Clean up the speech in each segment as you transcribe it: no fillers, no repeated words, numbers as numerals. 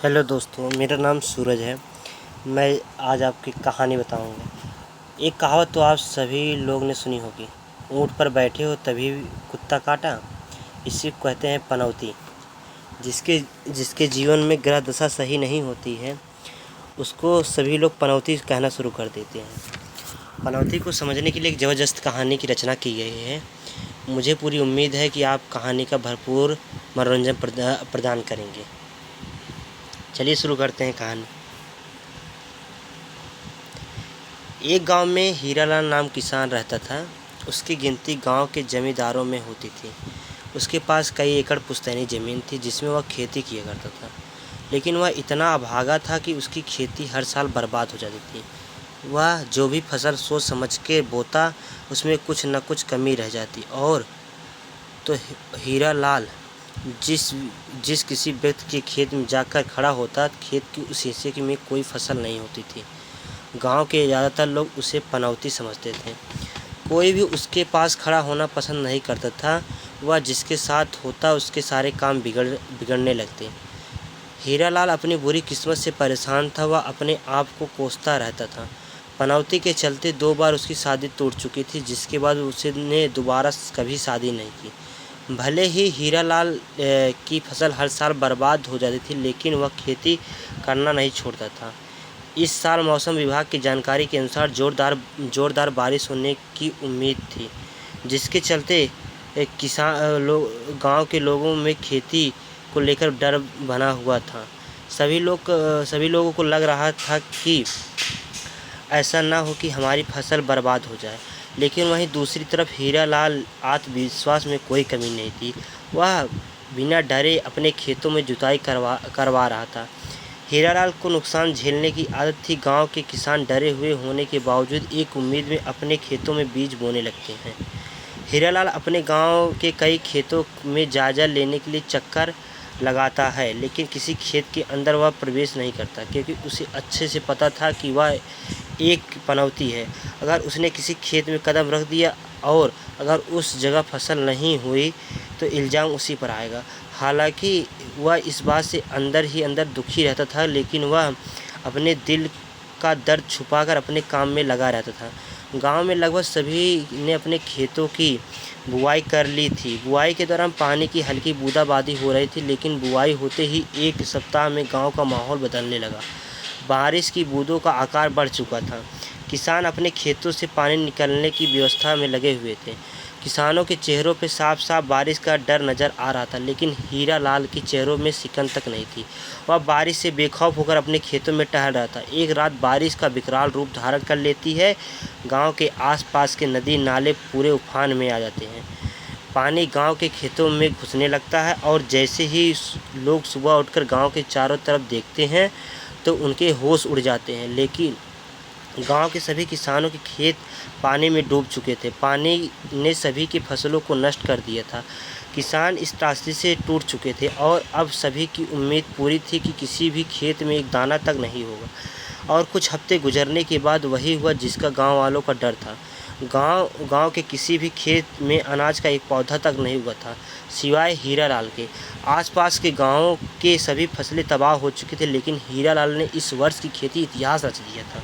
Hello दोस्तों, मेरा नाम सूरज है। मैं आज आपकी कहानी बताऊंगा। एक कहावत तो आप सभी लोग ने सुनी होगी, ऊँट पर बैठे हो तभी कुत्ता काटा। इसी को कहते हैं पनौती। जिसके जिसके जीवन में ग्रह दशा सही नहीं होती है, उसको सभी लोग पनौती कहना शुरू कर देते हैं। पनौती को समझने के लिए एक ज़बरदस्त कहानी की रचना की गई है। मुझे पूरी उम्मीद है कि आप कहानी का भरपूर मनोरंजन प्रदान करेंगे। चलिए शुरू करते हैं कहानी। एक गांव में हीरालाल नाम किसान रहता था। उसकी गिनती गांव के जमींदारों में होती थी। उसके पास कई एकड़ पुश्तैनी ज़मीन थी जिसमें वह खेती किया करता था। लेकिन वह इतना अभागा था कि उसकी खेती हर साल बर्बाद हो जाती थी। वह जो भी फसल सोच समझ के बोता, उसमें कुछ न कुछ कमी रह जाती। और तो हीरालाल जिस जिस किसी व्यक्ति के खेत में जाकर खड़ा होता, खेत की उस हिस्से की में कोई फसल नहीं होती थी। गांव के ज़्यादातर लोग उसे पनौती समझते थे। कोई भी उसके पास खड़ा होना पसंद नहीं करता था। वह जिसके साथ होता उसके सारे काम बिगड़ने लगते। हीरालाल अपनी बुरी किस्मत से परेशान था। वह अपने आप को कोसता रहता था। पनौती के चलते 2 बार उसकी शादी टूट चुकी थी, जिसके बाद उसने दोबारा कभी शादी नहीं की। भले ही हीरालाल की फसल हर साल बर्बाद हो जाती थी, लेकिन वह खेती करना नहीं छोड़ता था। इस साल मौसम विभाग की जानकारी के अनुसार जोरदार बारिश होने की उम्मीद थी, जिसके चलते गांव के लोगों में खेती को लेकर डर बना हुआ था। सभी लोगों को लग रहा था कि ऐसा ना हो कि हमारी फसल बर्बाद हो जाए। लेकिन वहीं दूसरी तरफ हीरालाल आत्मविश्वास में कोई कमी नहीं थी। वह बिना डरे अपने खेतों में जुताई करवा रहा था। हीरालाल को नुकसान झेलने की आदत थी। गांव के किसान डरे हुए होने के बावजूद एक उम्मीद में अपने खेतों में बीज बोने लगते हैं। हीरालाल अपने गांव के कई खेतों में जायजा लेने के लिए चक्कर लगाता है, लेकिन किसी खेत के अंदर वह प्रवेश नहीं करता, क्योंकि उसे अच्छे से पता था कि वह एक पनौती है। अगर उसने किसी खेत में कदम रख दिया और अगर उस जगह फसल नहीं हुई तो इल्ज़ाम उसी पर आएगा। हालांकि वह इस बात से अंदर ही अंदर दुखी रहता था, लेकिन वह अपने दिल का दर्द छुपाकर अपने काम में लगा रहता था। गांव में लगभग सभी ने अपने खेतों की बुआई कर ली थी। बुआई के दौरान पानी की हल्की बूंदाबांदी हो रही थी, लेकिन बुआई होते ही एक सप्ताह में गांव का माहौल बदलने लगा। बारिश की बूंदों का आकार बढ़ चुका था। किसान अपने खेतों से पानी निकलने की व्यवस्था में लगे हुए थे। किसानों के चेहरों पर साफ साफ बारिश का डर नज़र आ रहा था, लेकिन हीरालाल के चेहरों में सिकन तक नहीं थी। वह बारिश से बेखौफ होकर अपने खेतों में टहल रहा था। एक रात बारिश का विकराल रूप धारण कर लेती है। गांव के आसपास के नदी नाले पूरे उफान में आ जाते हैं। पानी गांव के खेतों में घुसने लगता है और जैसे ही लोग सुबह उठकर गांव के चारों तरफ देखते हैं तो उनके होश उड़ जाते हैं। लेकिन गांव के सभी किसानों के खेत पानी में डूब चुके थे। पानी ने सभी की फसलों को नष्ट कर दिया था। किसान इस त्रासदी से टूट चुके थे और अब सभी की उम्मीद पूरी थी कि किसी भी खेत में एक दाना तक नहीं होगा। और कुछ हफ्ते गुजरने के बाद वही हुआ जिसका गांव वालों का डर था। गांव के किसी भी खेत में अनाज का एक पौधा तक नहीं हुआ था, सिवाय हीरालाल के। आसपास के गांवों के सभी फसलें तबाह हो चुकी थी, लेकिन हीरालाल ने इस वर्ष की खेती इतिहास रच दिया था।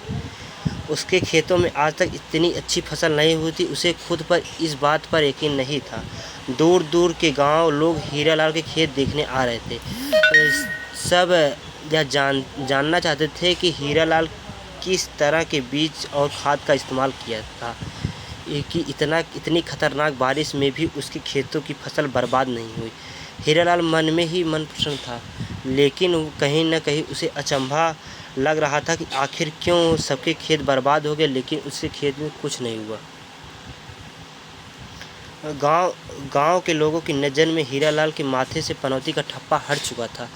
उसके खेतों में आज तक इतनी अच्छी फसल नहीं हुई थी। उसे खुद पर इस बात पर यकीन नहीं था। दूर दूर के गांव लोग हीरालाल के खेत देखने आ रहे थे। सब यह जानना चाहते थे कि हीरालाल किस तरह के बीज और खाद का इस्तेमाल किया था कि इतनी खतरनाक बारिश में भी उसके खेतों की फसल बर्बाद नहीं हुई। हीरालाल मन में ही मन प्रसन्न था, लेकिन कहीं न कहीं उसे अचंभा लग रहा था कि आखिर क्यों सबके खेत बर्बाद हो गए, लेकिन उसके खेत में कुछ नहीं हुआ। गांव के लोगों की नज़र में हीरालाल के माथे से पनौती का ठप्पा हट चुका था।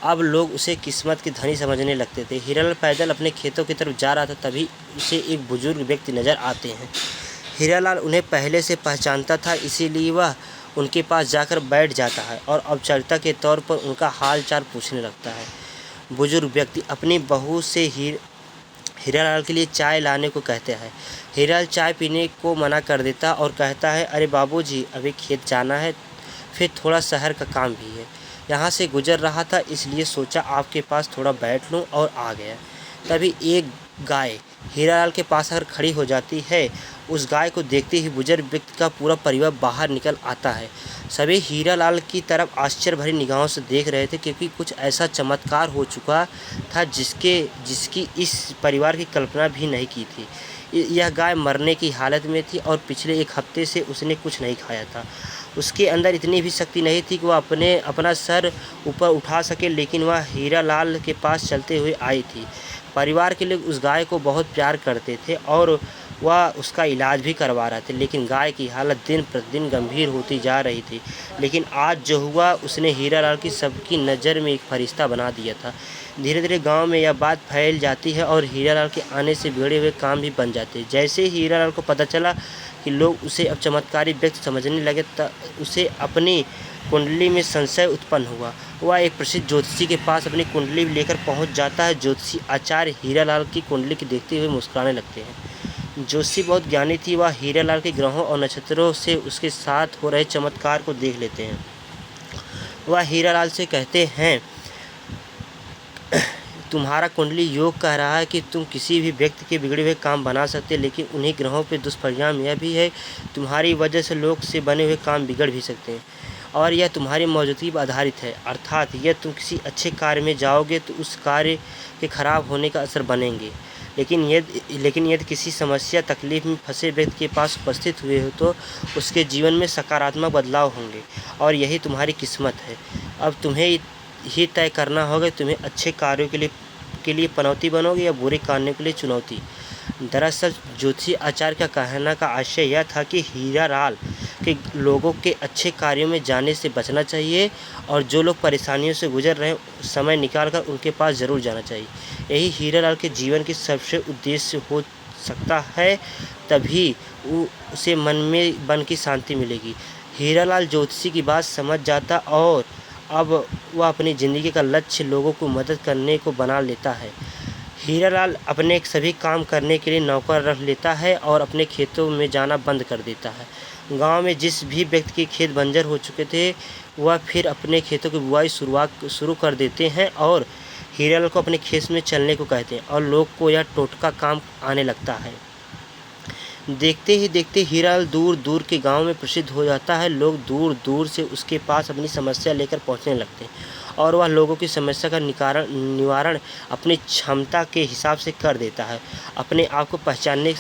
अब लोग उसे किस्मत की धनी समझने लगते थे। हीरालाल पैदल अपने खेतों की तरफ जा रहा था, तभी उसे एक बुजुर्ग व्यक्ति नज़र आते हैं। हीरालाल उन्हें पहले से पहचानता था, इसीलिए वह उनके पास जाकर बैठ जाता है और औपचारिकता के तौर पर उनका हाल चाल पूछने लगता है। बुजुर्ग व्यक्ति अपनी बहू से हीरालाल के लिए चाय लाने को कहते हैं। हीरालाल चाय पीने को मना कर देता और कहता है, अरे बाबूजी, अभी खेत जाना है, फिर थोड़ा शहर का काम भी है। यहाँ से गुजर रहा था, इसलिए सोचा आपके पास थोड़ा बैठ लूँ और आ गया। तभी एक गाय हीरालाल के पास अगर खड़ी हो जाती है। उस गाय को देखते ही बुजुर्ग व्यक्ति का पूरा परिवार बाहर निकल आता है। सभी हीरालाल की तरफ आश्चर्य भरी निगाहों से देख रहे थे, क्योंकि कुछ ऐसा चमत्कार हो चुका था जिसकी इस परिवार की कल्पना भी नहीं की थी। यह गाय मरने की हालत में थी और पिछले 1 हफ्ते से उसने कुछ नहीं खाया था। उसके अंदर इतनी भी शक्ति नहीं थी कि वह अपना सर ऊपर उठा सके, लेकिन वह हीरालाल के पास चलते हुए आई थी। परिवार के लोग उस गाय को बहुत प्यार करते थे और वह उसका इलाज भी करवा रहे थे, लेकिन गाय की हालत दिन प्रतिदिन गंभीर होती जा रही थी। लेकिन आज जो हुआ, उसने हीरालाल की सबकी नज़र में एक फरिश्ता बना दिया था। धीरे धीरे गांव में यह बात फैल जाती है और हीरालाल के आने से बिगड़े हुए काम भी बन जाते हैं। जैसे ही हीरालाल को पता चला कि लोग उसे अब चमत्कारी व्यक्ति समझने लगे, उसे अपनी कुंडली में संशय उत्पन्न हुआ। वह एक प्रसिद्ध ज्योतिषी के पास अपनी कुंडली लेकर पहुंच जाता है। ज्योतिषी आचार्य हीरालाल की कुंडली को देखते हुए मुस्कुराने लगते हैं। ज्योतिषी बहुत ज्ञानी थी। वह हीरालाल के ग्रहों और नक्षत्रों से उसके साथ हो रहे चमत्कार को देख लेते हैं। वह हीरालाल से कहते हैं, तुम्हारा कुंडली योग कह रहा है कि तुम किसी भी व्यक्ति के बिगड़े हुए काम बना सकते, लेकिन उन्हीं ग्रहों पे दुष्परिणाम यह भी है, तुम्हारी वजह से लोग से बने हुए काम बिगड़ भी सकते हैं और यह तुम्हारी मौजूदगी पर आधारित है। अर्थात यदि तुम किसी अच्छे कार्य में जाओगे तो उस कार्य के खराब होने का असर बनेंगे, लेकिन यदि किसी समस्या तकलीफ में फंसे व्यक्ति के पास उपस्थित हुए हो तो उसके जीवन में सकारात्मक बदलाव होंगे और यही तुम्हारी किस्मत है। अब तुम्हें ही तय करना होगा, तुम्हें अच्छे कार्यों के लिए पनौती बनोगे या बुरे कार्यों के लिए चुनौती। दरअसल ज्योतिषी आचार्य का कहना का आशय यह था कि हीरालाल के लोगों के अच्छे कार्यों में जाने से बचना चाहिए और जो लोग परेशानियों से गुजर रहे हैं समय निकालकर उनके पास ज़रूर जाना चाहिए। यही हीरालाल के जीवन की सबसे उद्देश्य हो सकता है, तभी उसे मन में मन की शांति मिलेगी। हीरालाल ज्योतिषी की बात समझ जाता और अब वह अपनी ज़िंदगी का लक्ष्य लोगों को मदद करने को बना लेता है। हीरालाल अपने सभी काम करने के लिए नौकर रख लेता है और अपने खेतों में जाना बंद कर देता है। गांव में जिस भी व्यक्ति के खेत बंजर हो चुके थे, वह फिर अपने खेतों की बुआई शुरू कर देते हैं और हीरालाल को अपने खेत में चलने को कहते हैं और लोग को यह टोटका काम आने लगता है। देखते ही देखते हीरालाल दूर दूर के गांव में प्रसिद्ध हो जाता है। लोग दूर दूर से उसके पास अपनी समस्या लेकर पहुंचने लगते हैं और वह लोगों की समस्या का निवारण अपनी क्षमता के हिसाब से कर देता है। अपने आप को पहचानने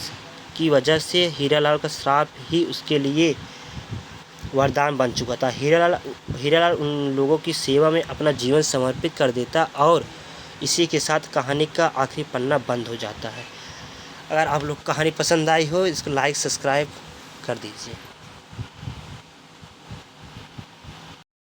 की वजह से हीरालाल का श्राप ही उसके लिए वरदान बन चुका था। हीरालाल उन लोगों की सेवा में अपना जीवन समर्पित कर देता और इसी के साथ कहानी का आखिरी पन्ना बंद हो जाता है। अगर आप लोग कहानी पसंद आई हो, इसको लाइक सब्सक्राइब कर दीजिए।